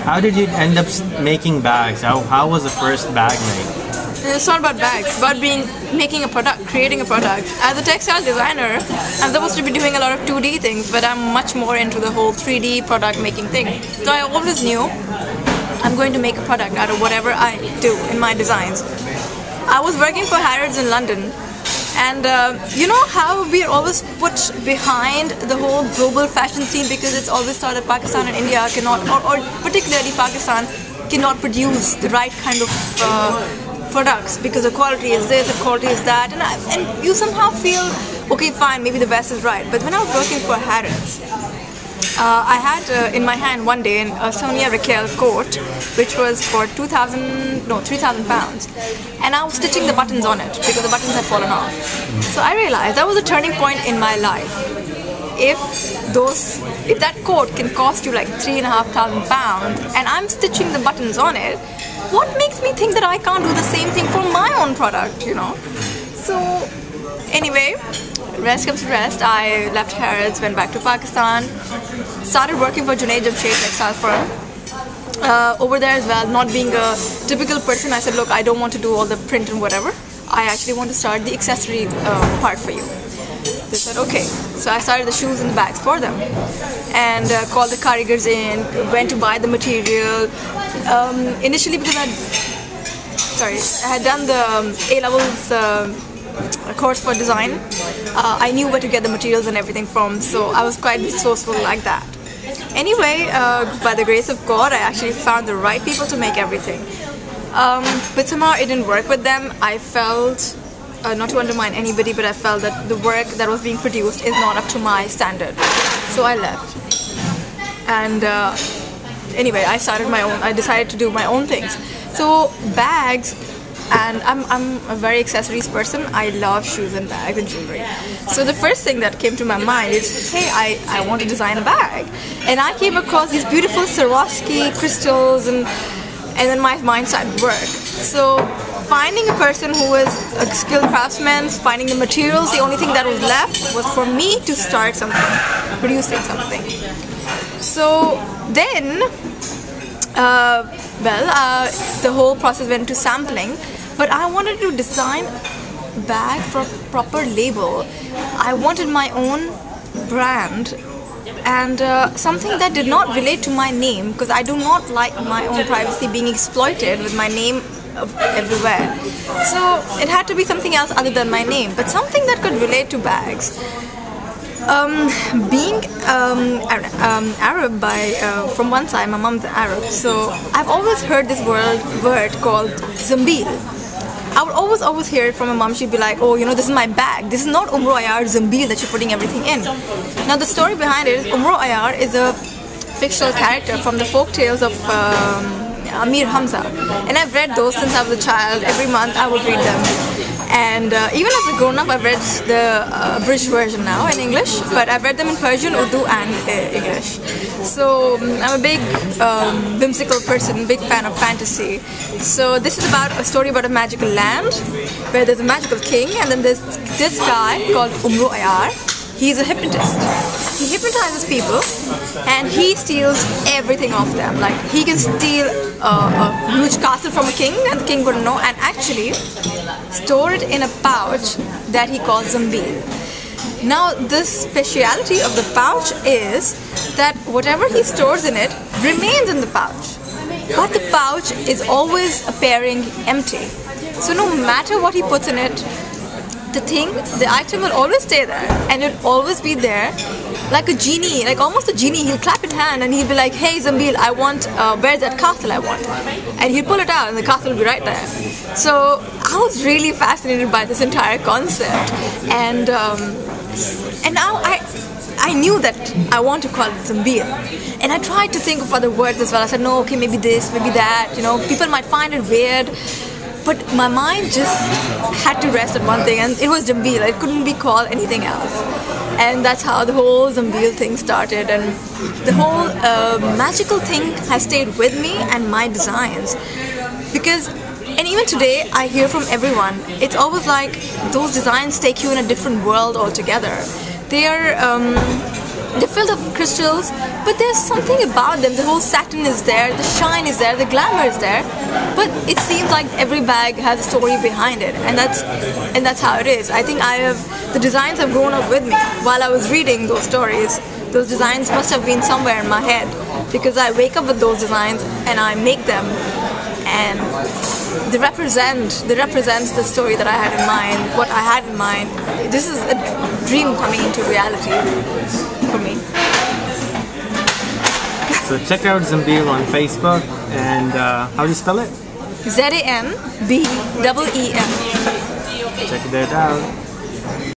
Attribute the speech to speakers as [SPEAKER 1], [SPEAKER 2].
[SPEAKER 1] How did you end up making bags? How was the first bag made?
[SPEAKER 2] It's not about bags, it's about making a product, creating a product. As a textile designer, I'm supposed to be doing a lot of 2D things, but I'm much more into the whole 3D product making thing. So I always knew I'm going to make a product out of whatever I do in my designs. I was working for Harrods in London, and you know how we're always put behind the whole global fashion scene because it's always thought that Pakistan and India cannot, or particularly Pakistan, cannot produce the right kind of products because the quality is this, the quality is that, and you somehow feel, okay, fine, maybe the West is right. But when I was working for Harrods, I had in my hand one day a Sonia Raquel coat, which was for 3,000 pounds, and I was stitching the buttons on it because the buttons had fallen off. So I realized that was a turning point in my life. If that coat can cost you like 3,500 pounds, and I'm stitching the buttons on it, what makes me think that I can't do the same thing for my own product, you know? So anyway, rest comes to rest. I left Harrods, went back to Pakistan, started working for Junaid Jamshed textile firm. Over there as well, not being a typical person, I said, look, I don't want to do all the print and whatever. I actually want to start the accessory part for you. They said, okay. So I started the shoes and the bags for them, and called the karigars in, went to buy the material. Initially, because I had done the A-levels course for design, I knew where to get the materials and everything from, so I was quite resourceful like that. Anyway, by the grace of God, I actually found the right people to make everything. But somehow it didn't work with them. I felt, not to undermine anybody, but I felt that the work that was being produced is not up to my standard. So I left. And anyway, I decided to do my own things. So bags, and I'm a very accessories person. I love shoes and bags and jewelry. So the first thing that came to my mind is, hey, I want to design a bag. And I came across these beautiful Swarovski crystals, and then my mind started to work. So finding a person who was a skilled craftsman, finding the materials, the only thing that was left was for me to start something, producing something. So then, the whole process went to sampling, but I wanted to design a bag for a proper label. I wanted my own brand, and something that did not relate to my name, because I do not like my own privacy being exploited with my name everywhere. So it had to be something else other than my name, but something that could relate to bags. Being Arab from one side, my mom's Arab, so I've always heard this word called Zanbeel. I would always hear it from my mom. She'd be like, oh, you know, this is my bag. This is not Umro Ayar Zanbeel that you're putting everything in. Now the story behind it is Umro Ayar is a fictional character from the folk tales of Amir Hamza, and I've read those since I was a child. Every month I would read them, and even as a grown-up I've read the abridged version now in English, but I've read them in Persian, Urdu and English. So I'm a big whimsical person, big fan of fantasy. So this is about a story about a magical land where there's a magical king, and then there's this guy called Umro Ayar. He's a hypnotist. He hypnotizes people and he steals everything off them. Like, he can steal a huge castle from a king and the king wouldn't know, and actually store it in a pouch that he calls Zanbeel. Now the speciality of the pouch is that whatever he stores in it remains in the pouch, but the pouch is always appearing empty. So no matter what he puts in it, the item will always stay there, and it'll always be there, like a genie, like almost a genie. He'll clap in hand and he'll be like, hey Zanbeel, I want, where's that castle I want? And he'll pull it out and the castle will be right there. So I was really fascinated by this entire concept, and now I knew that I want to call it Zanbeel, and I tried to think of other words as well. I said, no, okay, maybe this, maybe that, you know, people might find it weird. But my mind just had to rest on one thing, and it was Zanbeel. It couldn't be called anything else. And that's how the whole Zanbeel thing started. And the whole magical thing has stayed with me and my designs. Because, and even today, I hear from everyone, it's always like those designs take you in a different world altogether. They are they're filled with crystals, but there's something about them. The whole satin is there, the shine is there, the glamour is there. But it seems like every bag has a story behind it, and that's how it is. I think the designs have grown up with me. While I was reading those stories, those designs must have been somewhere in my head, because I wake up with those designs and I make them, and they represents the story that I had in mind, what I had in mind. This is a dream coming into reality for me.
[SPEAKER 1] So check out Zanbeel on Facebook, and how do you spell it?
[SPEAKER 2] ZANBEEM.
[SPEAKER 1] Check it out.